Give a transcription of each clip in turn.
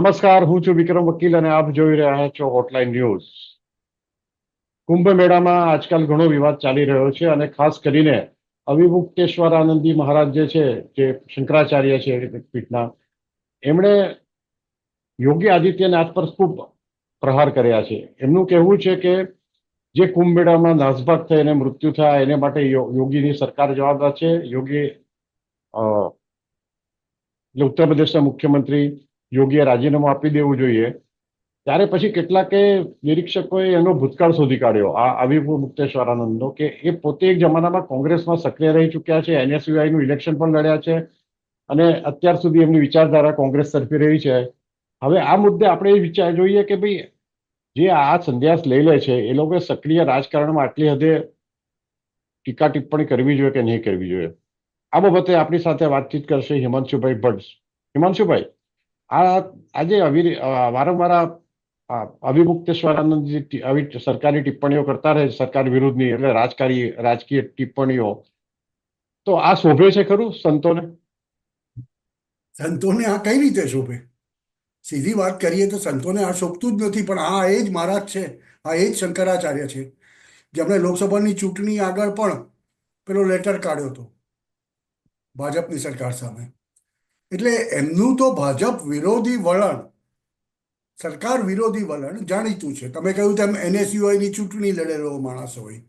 નમસ્કાર, હું છું વિક્રમ વકીલ અને આપ જોઈ રહ્યા છો હોટલાઇન ન્યૂઝ. કુંભ મેળામાં આજકાલ ઘણો વિવાદ ચાલી રહ્યો છે અને ખાસ કરીને અવિમુક્તેશ્વર આનંદી મહારાજ જે શંકરાચાર્ય છે પીઠના, એમણે યોગી આદિત્યનાથ પર ખૂબ પ્રહાર કર્યા છે. એમનું કહેવું છે કે જે કુંભ મેળામાં નાસભાગ થઈને મૃત્યુ થયા એને માટે યોગીની સરકાર જવાબદાર છે. યોગી ઉત્તર પ્રદેશના મુખ્યમંત્રી યોગીએ રાજીનામું આપી દેવું જોઈએ. ત્યારે પછી કેટલાકે નિરીક્ષકોએ એનો ભૂતકાળ શોધી કાઢ્યો આ અવિમુક્તેશ્વરાનંદનો, કે એ પોતે એક જમાનામાં કોંગ્રેસમાં સક્રિય રહી ચૂક્યા છે, NSUIનું ઇલેક્શન પણ લડ્યા છે અને અત્યાર સુધી એમની વિચારધારા કોંગ્રેસ તરફી રહી છે. હવે આ મુદ્દે આપણે એ જોઈએ કે ભાઈ જે આ સંન્યાસ લઈ લે છે એ લોકો સક્રિય રાજકારણમાં આટલી હદે ટીકા ટિપ્પણી કરવી જોઈએ કે નહીં કરવી જોઈએ, આ બાબતે આપણી સાથે વાતચીત કરશે હિમાંશુભાઈ ભટ્ટ. હિમાંશુભાઈ, આજે વારંવાર અવિમુક્તેશ્વરાનંદજી આવી સરકારી ટિપ્પણીઓ કરતા રહે, સરકાર વિરુદ્ધની, એટલે રાજકીય ટિપ્પણીઓ, તો આ શોભે છે ખરું સંતોને? સંતોને આ કઈ રીતે શોભે? સીધી વાત કરીએ તો સંતોને આ શોભતું જ નથી. પણ આ એ જ મહારાજ છે, આ એ જ શંકરાચાર્ય છે જેમણે લોકસભાની ચૂંટણી આગળ પણ પેલો લેટર કાઢ્યો હતો ભાજપની સરકાર સામે. એટલે એમનું તો ભાજપ વિરોધી વલણ, સરકાર વિરોધી વલણ જાણીતું છે. તમે કહ્યું તેમ NSUIની ચૂંટણી લડેલો માણસ હોય.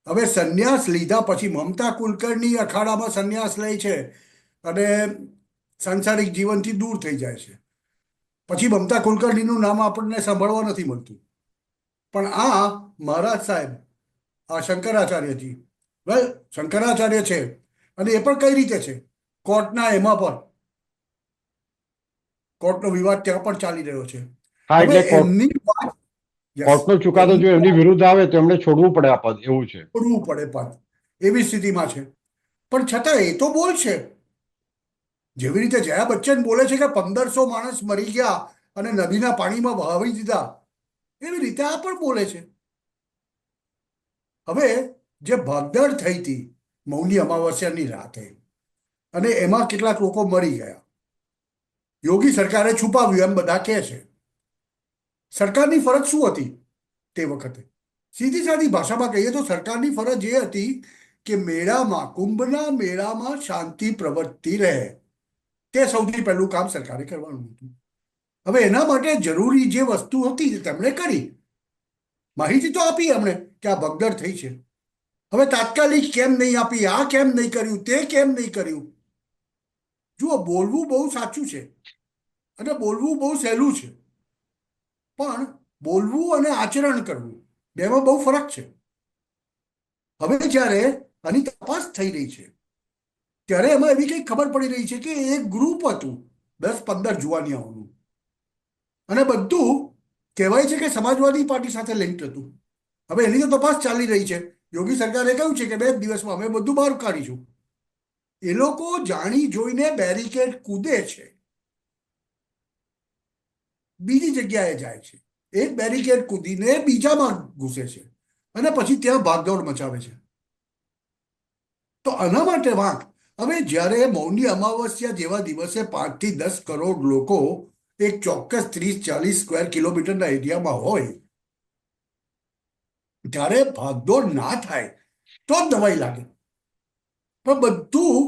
હવે સંન્યાસ લીધા પછી મમતા કુલકર્ણી અખાડામાં સંન્યાસ લે છે અને સાંસારિક જીવનથી દૂર થઈ જાય છે. પછી મમતા કુલકર્ણીનું નામ આપણને સાંભળવા નથી મળતું. પણ આ મહારાજ સાહેબ, આ શંકરાચાર્યજી, વેલ શંકરાચાર્ય છે અને એ પણ કઈ રીતે છે? કોર્ટના એમાં પણ કોર્ટનો વિવાદ ત્યાં પણ ચાલી રહ્યો છે. હા, હવે એટલે એમની વાત, કોર્ટનો ચુકાદો જો એમની વિરુદ્ધ આવે તો એમણે છોડવું પડે આ પદ, એવું છે. છોડવું પડે પદ, એવી સ્થિતિમાં છે. પણ છતાં એ તો બોલશે. જેવી રીતે જયા બચ્ચન બોલે છે કે 1500 માણસ મરી ગયા અને નદીના પાણીમાં વહાવી દીધા, એવી રીતે આ પણ બોલે છે. હવે જે ભાગદોડ થઈ હતી મૌની અમાવસ્યાની રાતે, અને એમાં કેટલાક લોકો મરી ગયા, યોગી સરકારે છુપાવ્યું એમ બધા કહે છે. સરકારની ફરજ શું હતી તે વખતે? સીધી સાદી ભાષામાં કહીએ તો સરકારની ફરજ એ હતી કે મેળામાં, કુંભના મેળામાં શાંતિ પ્રવર્તી રહે, તે સૌથી પહેલું કામ સરકારે કરવાનું હતું. હવે એના માટે જરૂરી જે વસ્તુ હતી તેમણે કરી. માહિતી તો આપી એમણે કે આ ભગદડ થઈ છે. હવે તાત્કાલિક કેમ નહીં આપી, આ કેમ નહીં કર્યું, તે કેમ નહીં કર્યું? જુઓ, બોલવું બહુ સાચું છે અને બોલવું બહુ સહેલું છે, પણ બોલવું અને આચરણ કરવું બેમાં બહુ ફરક છે. હવે જ્યારે આની તપાસ થઈ રહી છે ત્યારે એમાં એવી કંઈક ખબર પડી રહી છે કે એક ગ્રુપ હતું 10-15 જુવાનિયાઓનું, અને બધું કહેવાય છે કે સમાજવાદી પાર્ટી સાથે લિંક હતું. હવે એની તો તપાસ ચાલી રહી છે. યોગી સરકારે કહ્યું છે કે 2 દિવસમાં અમે બધું બહાર કાઢીશું. એ લોકો જાણી જોઈને બેરિકેડ કૂદે છે, બીજી જગ્યાએ જાય છે, એક બેરિકેડ કૂદીને બીજામાં ઘૂસે છે અને પછી ત્યાં ભાગદોડ મચાવે છે. તો આના માટે વાંક. હવે જ્યારે મૌની અમાવસ્યા જેવા દિવસે 5 થી 10 કરોડ લોકો એક ચોક્કસ 30-40 સ્ક્વેર કિલોમીટરના એરિયામાં હોય, ત્યારે ભાગદોડ ના થાય તો જ નવાઈ લાગે. પણ બધું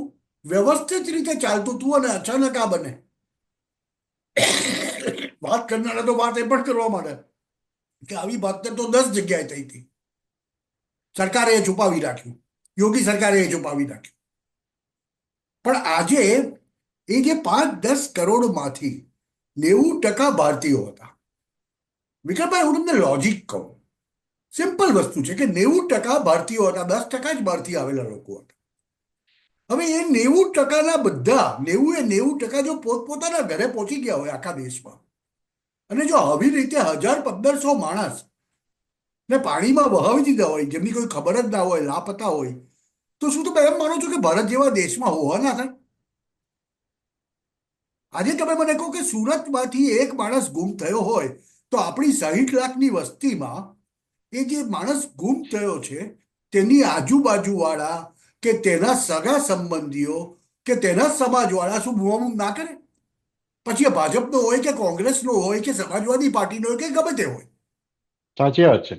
વ્યવસ્થિત રીતે ચાલતું હતું અને અચાનક આ બને. વાત કરનારા તો વાત એ પણ કરવા માંડે કે આવી ભાગદોડ તો 10 જગ્યાએ થઈ હતી, સરકારે એ છુપાવી રાખ્યું, યોગી સરકારે એ છુપાવી રાખ્યું. પણ આજે એ જે 5-10 કરોડમાંથી 90% ભારતીયો હતા. વિક્રમભાઈ, હું તમને લોજિક કહું, સિમ્પલ વસ્તુ છે કે 90% ભારતીયો હતા, 10% જ બહારથી આવેલા લોકો હતા. હવે એ 90%ના બધા 90% જો પોતપોતાના ઘરે પહોંચી ગયા હોય આખા દેશમાં, અને જો આવી રીતે 1000-1500 માણસ ને પાણીમાં વહાવી દીધા હોય, જેમની કોઈ ખબર જ ના હોય, લાપતા હોય, તો શું તમે એમ માનો છો કે ભારત જેવા દેશમાં હોવા ના થાય? આજે તમે મને કહો કે સુરતમાંથી એક માણસ ગુમ થયો હોય તો આપણી 60 લાખની વસ્તીમાં એ જે માણસ ગુમ થયો છે તેની આજુબાજુવાળા કે તેના સગા સંબંધીઓ કે તેના સમાજવાળા શું બૂમાબૂમ ના કરે? પછી એ ભાજપનો હોય કે કોંગ્રેસનો હોય કે સમાજવાદી પાર્ટીનો હોય કે ગમે તે હોય. સાચી વાત છે.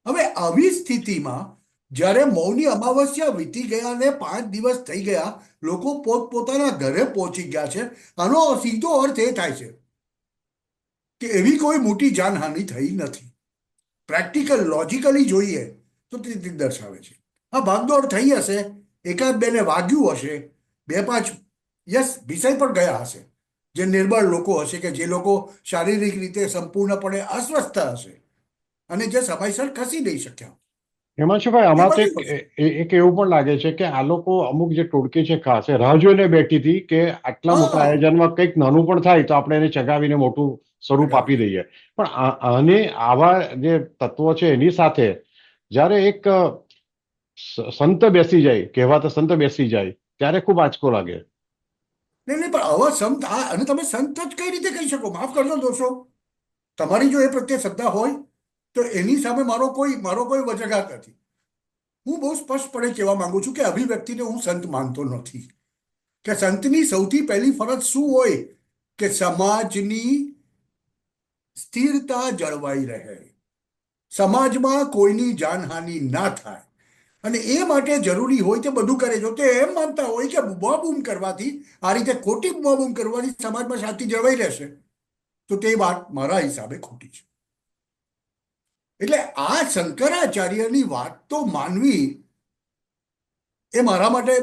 હવે આવી સ્થિતિમાં જ્યારે મૌની અમાવસ્યા વીતી ગયા ને 5 દિવસ થઈ ગયા, લોકો પોતપોતાના ઘરે પહોંચી ગયા છે, આનો સીધો અર્થ એ થાય છે કે એવી કોઈ મોટી જાનહાનિ થઈ નથી. પ્રેક્ટિકલ લોજિકલી જોઈએ તો તે દર્શાવે છે. હા, ભાગદોડ થઈ હશે, એકાદ બેને વાગ્યું હશે, 2-5 યસ વિષય પણ ગયા હશે, જે નિર્બળ લોકો હશે કે જે લોકો શારીરિક રીતે સંપૂર્ણપણે અસ્વસ્થ હશે અને જે સમયસર ખસી નહીં શક્યા. હિમાંશુભાઈ, એ આમાં તો બન્યું હશે. એક એવું પણ લાગે છે કે આ લોકો અમુક જે ટોળકી છે ખાસ એ રાહ જોઈને બેઠી હતી કે આટલા મોટા હા, આયોજનમાં કંઈક નાનું પણ થાય તો આપણે એને ચગાવીને મોટું સ્વરૂપ આપી દઈએ. પણ આને આવા જે તત્વો છે એની સાથે જ્યારે એક સંત બેસી જાય, કહેવાતા સંત બેસી જાય, ત્યારે ખૂબ આંચકો લાગે. નહીં નહીં, પણ આવા સંત અને તમે સંત જ કઈ રીતે કહી શકો? માફ કરજો દોસ્તો, તમારી જો એ પ્રત્યે શ્રદ્ધા હોય તો એની સામે મારો કોઈ વજગાત નથી. હું બહુ સ્પષ્ટપણે કહેવા માંગુ છું કે અભિવ્યક્તિને હું સંત માનતો નથી. કે સંતની સૌથી પહેલી ફરજ શું હોય? કે સમાજની સ્થિરતા જળવાઈ રહે, સમાજમાં કોઈની જાનહાનિ ના થાય, અને એ માટે જરૂરી હોય તે બધું કરે. જો તે એમ માનતા હોય કે બૂમાબૂમ કરવાથી, આ રીતે ખોટી બૂમાબૂમ કરવાથી સમાજમાં શાંતિ જળવાઈ રહેશે, તો તે વાત મારા હિસાબે ખોટી છે. એટલે આ શંકરાચાર્યની વાત તો માનવી એ મારા માટે,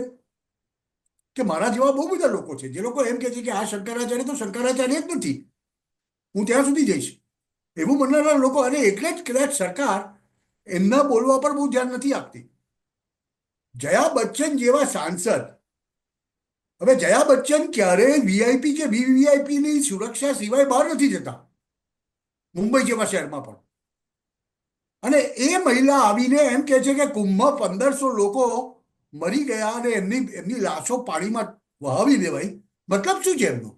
કે મારા જેવા બહુ બધા લોકો છે જે લોકો એમ કહે છે કે આ શંકરાચાર્ય તો શંકરાચાર્ય જ નથી, હું ત્યાં સુધી જઈશ, એવું માનનારા લોકો. અને એટલે જ કદાચ સરકાર એમના બોલવા પર બહુ ધ્યાન નથી આપતી. જયા બચ્ચન જેવા સાંસદ, હવે જયા બચ્ચન ક્યારેય વીઆઈપી કે વીવીઆઈપીની સુરક્ષા સિવાય બહાર નથી જતા, મુંબઈ જેવા શહેરમાં પણ. અને એ મહિલા આવીને એમ કહે છે કે કુંભમાં 1500 લોકો મરી ગયા અને એમની લાશો પાણીમાં વહાવી દેવાય. મતલબ શું છે એમનો?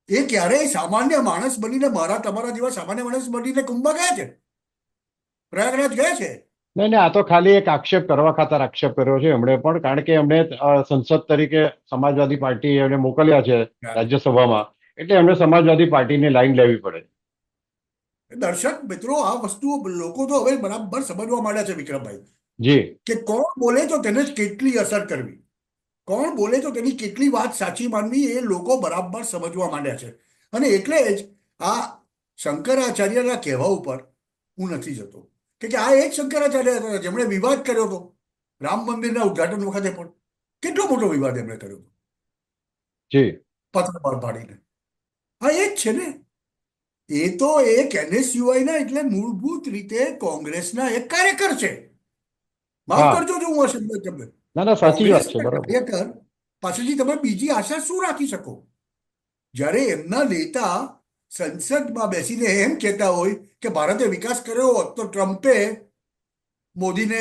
એ ક્યારેય સામાન્ય માણસ બનીને, મારા તમારા જેવા સામાન્ય માણસ બનીને કુંભમાં ગયા છે? પ્રયાગરાજ ગયા છે? નહીં નહીં, આ તો ખાલી એક આક્ષેપ કરવા ખાતર આક્ષેપ કર્યો છે એમણે પણ, કારણ કે એમણે સંસદ તરીકે સમાજવાદી પાર્ટી એમને મોકલ્યા છે રાજ્યસભામાં, એટલે એમણે સમાજવાદી પાર્ટીની લાઈન લેવી પડે. દર્શક મિત્રો, આ વસ્તુઓ લોકો તો હવે બરાબર સમજવા માંડ્યા છે વિક્રમભાઈ, જી. કે કોણ બોલે તો તેને કેટલી અસર કરવી, કોણ બોલે તો તેની કેટલી વાત સાચી માનવી, એ લોકો બરાબર સમજવા માંડ્યા છે. અને એટલે જ આ શંકરાચાર્યના કહેવા ઉપર હું નથી જતો, કે આ એક શંકરાચાર્ય હતા જેમણે વિવાદ કર્યો હતો રામ મંદિરના ઉદ્ઘાટન વખતે. પણ કેટલો મોટો વિવાદ એમણે કર્યો હતો, જી. પત્ર પર પાડીને. હા, એ જ છે ને. એ તો એક NSUI ના એટલે મૂળભૂત રીતે કોંગ્રેસના એક કાર્યકર છે. માફ હા. કરજો જો હું આ શબ્દ તમને. ના ના, સાચી વાત છે, કોંગ્રેસના બરાબર. કાર્યકર પાસેથી તમે બીજી આશા શું રાખી શકો? જ્યારે એમના નેતા સંસદમાં બેસીને એમ કહેતા હોય કે ભારતે વિકાસ કર્યો હોત તો ટ્રમ્પે મોદીને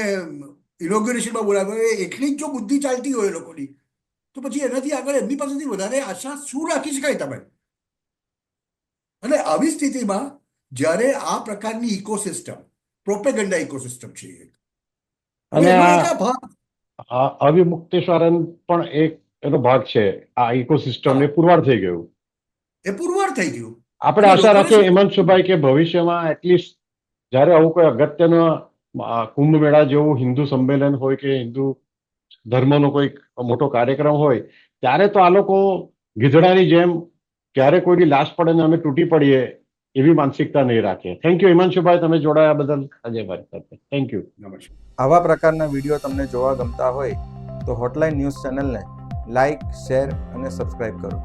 ઇનોગ્રેશનમાં બોલાવ્યો, એટલી જ જો બુદ્ધિ ચાલતી હોય લોકોની, તો પછી એનાથી આગળ એમની પાસેથી વધારે આશા શું રાખી શકાય તમે? અને આવી સ્થિતિમાં જ્યારે આ પ્રકારની ઇકોસિસ્ટમ, પ્રોપેગન્ડા ઇકોસિસ્ટમ છે, હવે અને એનો એક આ ભાગ. અવિમુક્તેશ્વરન પણ એક એનો ભાગ છે. આ ઇકોસિસ્ટમ હા, એ પુરવાર થઈ ગયું. એ પુરવાર થઈ ગયું. આપણે અને આશા લોકોને રાખીએ શું, હિમાંશુભાઈ કે ભવિષ્યમાં એટલીસ્ટ જ્યારે આવું કોઈ અગત્યનો કુંભ મેળા જેવું હિન્દુ સંમેલન હોય કે હિન્દુ ધર્મનો કોઈ મોટો કાર્યક્રમ હોય, ત્યારે તો આ લોકો ગીધડાની જેમ ક્યારે કોઈની લાશ પડે ને અમે તૂટી પડીએ એવી માનસિકતા નહીં રાખે. થેન્ક યુ હિમાંશુભાઈ, તમે જોડાયા બદલ. અજય ભાઈ, થેન્ક યુ. નમસ્કાર. આવા પ્રકારના વિડીયો તમને જોવા ગમતા હોય તો હોટલાઇન ન્યૂઝ ચેનલને લાઇક, શેર અને સબસ્ક્રાઇબ કરો.